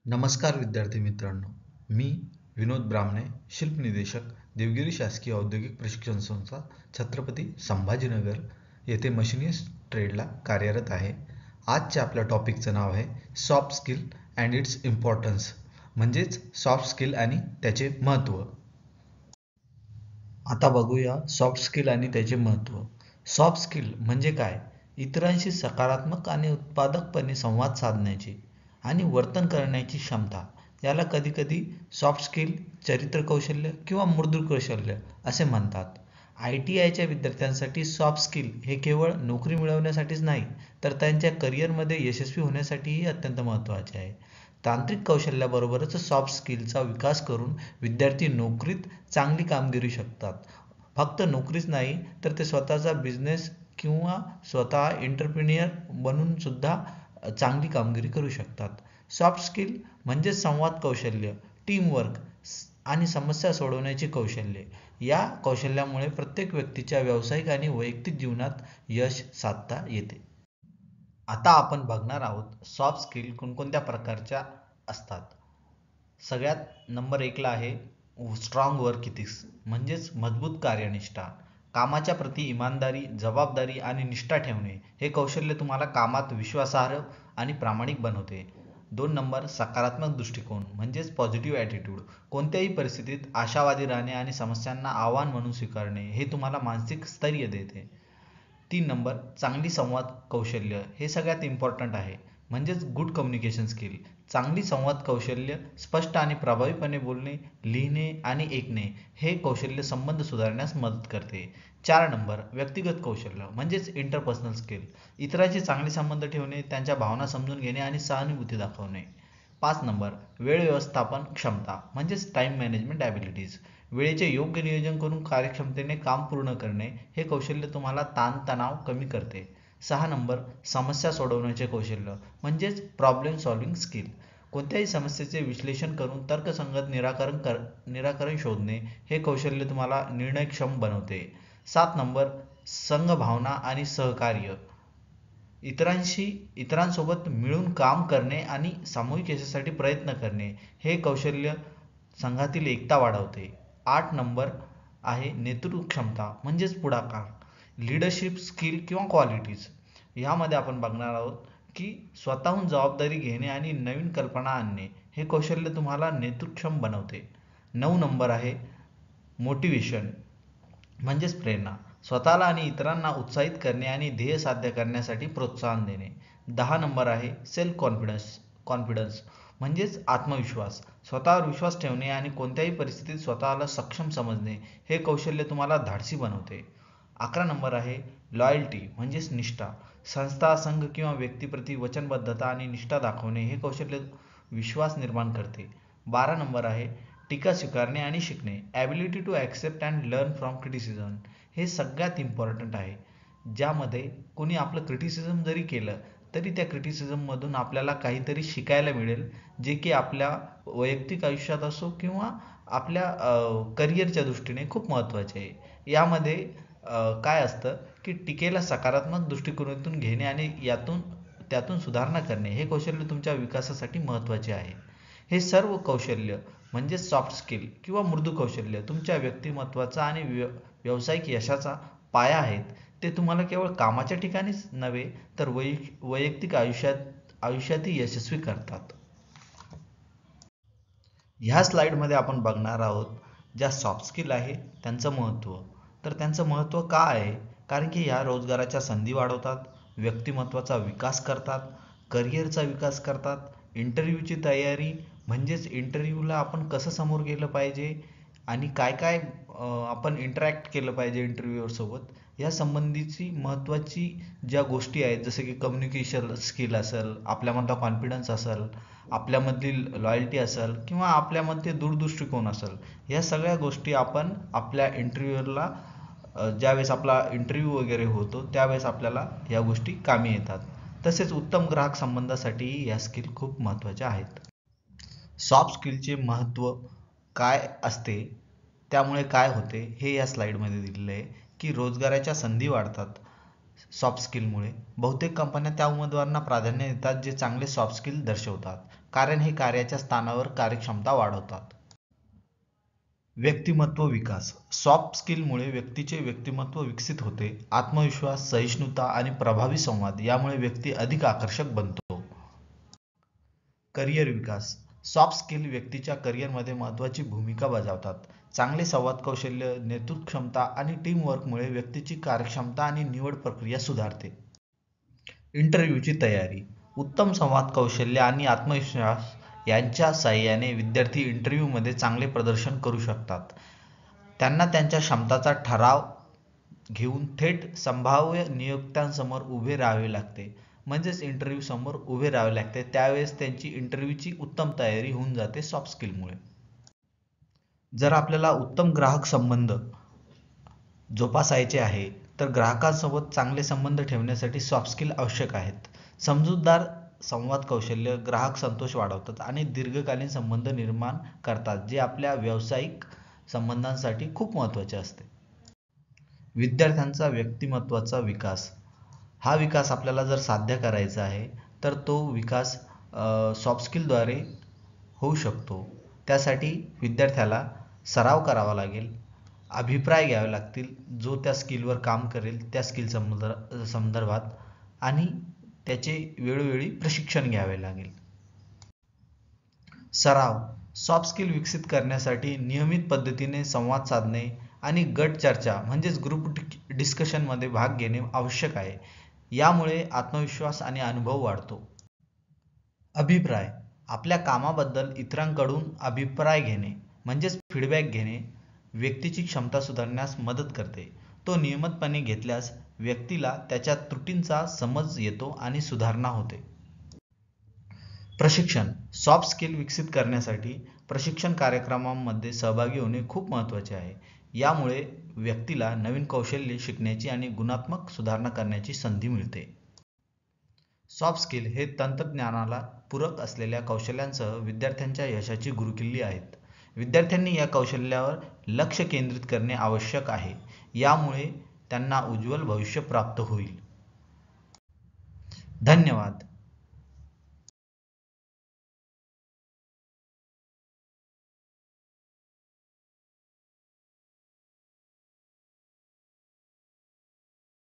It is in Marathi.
नमस्कार विद्यार्थी मित्रांनो, मी विनोद ब्राह्मणे, शिल्प निदेशक, देवगिरी शासकीय औद्योगिक प्रशिक्षण संस्था, छत्रपती संभाजीनगर येथे मशिनिस्ट ट्रेडला कार्यरत आहे. आजच्या आपल्या टॉपिकचं नाव आहे soft skill and it's importance, म्हणजेच सॉफ्ट स्किल आणि त्याचे महत्त्व. आता बघूया सॉफ्ट स्किल आणि त्याचे महत्त्व. सॉफ्ट स्किल म्हणजे काय? इतरांशी सकारात्मक आणि उत्पादकपणे संवाद साधण्याची आणि वर्तन करण्याची क्षमता. याला कधीकधी सॉफ्ट स्किल, चरित्र कौशल्य किंवा मृदू कौशल्य असे म्हणतात. ITIच्या विद्यार्थ्यांसाठी सॉफ्ट स्किल हे केवळ नोकरी मिळवण्यासाठीच नाही, तर त्यांच्या करिअरमध्ये यशस्वी होण्यासाठीही अत्यंत महत्त्वाचे आहे. तांत्रिक कौशल्याबरोबरच सॉफ्ट स्किलचा विकास करून विद्यार्थी नोकरीत चांगली कामगिरी शकतात. फक्त नोकरीच नाही, तर ते स्वतःचा बिझनेस किंवा स्वतः एंटरप्रेन्युअर बनून सुद्धा चांगली कामगिरी करू शकतात. सॉफ्ट स्किल म्हणजे संवाद कौशल्य, टीमवर्क आणि समस्या सोडवण्याची कौशल्ये. या कौशल्यामुळे प्रत्येक व्यक्तीच्या व्यावसायिक आणि वैयक्तिक जीवनात यश साधता येते. आता आपण बघणार आहोत सॉफ्ट स्किल कोणकोणत्या प्रकारच्या असतात. सगळ्यात नंबर 1ला आहे स्ट्रॉंग वर्क इथिक्स, म्हणजेच मजबूत कार्यनिष्ठा. कामाच्या प्रती इमानदारी, जबाबदारी आणि निष्ठा ठेवणे हे कौशल्य तुम्हाला कामात विश्वासार्ह आणि प्रामाणिक बनवते. 2 नंबर सकारात्मक दृष्टिकोन, म्हणजेच पॉझिटिव्ह ॲटिट्यूड. कोणत्याही परिस्थितीत आशावादी राहणे आणि समस्यांना आव्हान म्हणून स्वीकारणे हे तुम्हाला मानसिक स्थैर्य देते. 3 नंबर चांगली संवाद कौशल्य, हे सगळ्यात इम्पॉर्टंट आहे, म्हणजेच गुड कम्युनिकेशन स्किल. चांगली संवाद कौशल्य, स्पष्ट आणि प्रभावीपणे बोलणे, लिहिणे आणि ऐकणे हे कौशल्य संबंध सुधारण्यास मदत करते. 4 नंबर व्यक्तिगत कौशल्य, म्हणजेच इंटरपर्सनल स्किल. इतरांशी चांगले संबंध ठेवणे, त्यांच्या भावना समजून घेणे आणि सहानुभूती दाखवणे. 5 नंबर वेळ व्यवस्थापन क्षमता, म्हणजेच टाईम मॅनेजमेंट ॲबिलिटीज. वेळेचे योग्य नियोजन करून कार्यक्षमतेने काम पूर्ण करणे हे कौशल्य तुम्हाला ताणतणाव कमी करते. 6 नंबर समस्या सोडवण्याचे कौशल्य, म्हणजेच प्रॉब्लेम सॉल्व्हिंग स्किल. कोणत्याही समस्येचे विश्लेषण करून तर्कसंगत निराकरण शोधणे हे कौशल्य तुम्हाला निर्णयक्षम बनवते. 7 नंबर संघभावना आणि सहकार्य. इतरांसोबत मिळून काम करणे आणि सामूहिक यशासाठी प्रयत्न करणे हे कौशल्य संघातील एकता वाढवते. 8 नंबर आहे नेतृत्व क्षमता, म्हणजेच पुढाकार, लीडरशिप स्किल किंवा क्वालिटीज. ह्यामध्ये आपण बघणार आहोत की स्वतःहून जबाबदारी घेणे आणि नवीन कल्पना आणणे हे कौशल्य तुम्हाला नेतृत्वक्षम बनवते. 9 नंबर आहे मोटिवेशन, म्हणजेच प्रेरणा. स्वतःला आणि इतरांना उत्साहित करणे आणि ध्येय साध्य करण्यासाठी प्रोत्साहन देणे. 10 नंबर आहे सेल्फ कॉन्फिडन्स, म्हणजेच आत्मविश्वास. स्वतःवर विश्वास ठेवणे आणि कोणत्याही परिस्थितीत स्वतःला सक्षम समजणे हे कौशल्य तुम्हाला धाडसी बनवते. 11 नंबर आहे लॉयल्टी, म्हणजेच निष्ठा. संस्था, संघ किंवा व्यक्तीप्रती वचनबद्धता आणि निष्ठा दाखवणे हे कौशल्य विश्वास निर्माण करते. 12 नंबर आहे टीका स्वीकारणे आणि शिकणे, ability to accept and learn from criticism. हे सगळ्यात इम्पॉर्टंट आहे, ज्यामध्ये कोणी आपलं क्रिटिसिझम जरी केलं तरी त्या क्रिटिसिझममधून आपल्याला काहीतरी शिकायला मिळेल, जे की आपल्या वैयक्तिक आयुष्यात असो किंवा आपल्या करिअरच्या दृष्टीने खूप महत्त्वाचे आहे. यामध्ये काय असतं की टीकेला सकारात्मक दृष्टिकोनातून घेणे आणि त्यातून सुधारणा करणे हे कौशल्य तुमच्या विकासासाठी महत्त्वाचे आहे. हे सर्व कौशल्य म्हणजे सॉफ्ट स्किल किंवा मृदू कौशल्य तुमच्या व्यक्तिमत्त्वाचा आणि व्यावसायिक यशाचा पाया आहेत. ते तुम्हाला केवळ कामाच्या ठिकाणीच नव्हे, तर वैयक्तिक आयुष्यातही यशस्वी करतात. ह्या स्लाइडमध्ये आपण बघणार आहोत ज्या सॉफ्ट स्किल आहे त्यांचं महत्त्व. तर त्यांचं महत्त्व का आहे? कारण की ह्या रोजगाराच्या संधी वाढवतात, व्यक्तिमत्त्वाचा विकास करतात, करिअरचा विकास करतात, इंटरव्ह्यूची तयारी, म्हणजेच इंटरव्ह्यूला आपण कसं समोर गेलं पाहिजे आणि काय काय आपण इंटरॅक्ट केलं पाहिजे इंटरव्ह्यूअरसोबत, या संबंधीची महत्त्वाची ज्या गोष्टी आहेत, जसं की कम्युनिकेशन स्किल असेल, आपल्यामधला कॉन्फिडन्स असेल, आपल्यामधील लॉयल्टी असेल किंवा आपल्यामध्ये दूरदृष्टिकोन असेल, ह्या सगळ्या गोष्टी आपण आपल्या इंटरव्ह्यूअरला ज्यावेळेस आपला इंटरव्ह्यू वगैरे होतो त्यावेळेस आपल्याला या गोष्टी कामी येतात. तसेच उत्तम ग्राहक संबंधासाठीही या स्किल खूप महत्त्वाच्या आहेत. सॉफ्ट स्किलचे महत्त्व काय असते, त्यामुळे काय होते हे या स्लाइडमध्ये दिलेलं आहे की रोजगाराच्या संधी वाढतात सॉफ्ट स्किलमुळे. बहुतेक कंपन्या त्या उमेदवारांना प्राधान्य देतात जे चांगले सॉफ्ट स्किल दर्शवतात. कारण हे कार्याच्या स्थानावर कार्यक्षमता वाढवतात. व्यक्तिमत्व विकास. सॉफ्ट स्किलमुळे व्यक्तीचे व्यक्तिमत्व विकसित होते. आत्मविश्वास, सहिष्णुता आणि प्रभावी संवाद यामुळे व्यक्ती अधिक आकर्षक बनतो. करिअर विकास. सॉफ्ट स्किल व्यक्तीच्या करिअरमध्ये महत्त्वाची भूमिका बजावतात. चांगले संवाद कौशल्य, नेतृत्व क्षमता आणि टीमवर्कमुळे व्यक्तीची कार्यक्षमता आणि निवड प्रक्रिया सुधारते. इंटरव्ह्यूची तयारी. उत्तम संवाद कौशल्य आणि आत्मविश्वास यांच्या साहाय्याने विद्यार्थी इंटरव्ह्यूमध्ये चांगले प्रदर्शन करू शकतात. त्यांना त्यांच्या क्षमतांचा ठराव घेऊन थेट संभाव्य नियोक्त्यांसमोर उभे राहावे लागते. म्हणजेच इंटरव्ह्यू समोर उभे राहावे लागते. त्यावेळेस त्यांची इंटरव्ह्यूची उत्तम तयारी होऊन जाते सॉफ्ट स्किलमुळे. जर आपल्याला उत्तम ग्राहक संबंध जोपासायचे आहे तर ग्राहकांसोबत चांगले संबंध ठेवण्यासाठी सॉफ्ट स्किल आवश्यक आहेत. समजूतदार संवाद कौशल्य ग्राहक संतोष वाढवतात आणि दीर्घकालीन संबंध निर्माण करतात, जे आपल्या व्यावसायिक संबंधांसाठी खूप महत्त्वाचे असते. विद्यार्थ्यांचा व्यक्तिमत्वाचा विकास. हा विकास आपल्याला जर साध्य करायचा आहे तर तो विकास सॉफ्ट स्किलद्वारे होऊ शकतो. त्यासाठी विद्यार्थ्याला सराव करावा लागेल, अभिप्राय घ्यावे लागतील जो त्या स्किलवर काम करेल त्या स्किल संदर्भात, आणि त्याचे वेळोवेळी प्रशिक्षण घ्यावे लागेल. सराव. सॉफ्ट स्किल विकसित करण्यासाठी नियमित पद्धतीने संवाद साधणे आणि गट चर्चा म्हणजेच ग्रुप डिस्कशनमध्ये भाग घेणे आवश्यक आहे. यामुळे आत्मविश्वास आणि अनुभव वाढतो. अभिप्राय. आपल्या कामाबद्दल इतरांकडून अभिप्राय घेणे म्हणजेच फीडबॅक घेणे व्यक्तीची क्षमता सुधारण्यास मदत करते. तो नियमितपणे घेतल्यास व्यक्तीला त्याच्या त्रुटींचा समज येतो आणि सुधारणा होते. प्रशिक्षण. सॉफ्ट स्किल विकसित करण्यासाठी प्रशिक्षण कार्यक्रमांमध्ये सहभागी होणे खूप महत्त्वाचे आहे. यामुळे व्यक्तीला नवीन कौशल्ये शिकण्याची आणि गुणात्मक सुधारणा करण्याची संधी मिळते. सॉफ्ट स्किल हे तंत्रज्ञानाला पूरक असलेल्या कौशल्यांसह विद्यार्थ्यांच्या यशाची गुरुकिल्ली आहेत. विद्यार्थ्यांनी या कौशल्यावर लक्ष केंद्रित करणे आवश्यक आहे. यामुळे त्यांना उज्ज्वल भविष्य प्राप्त होईल. धन्यवाद.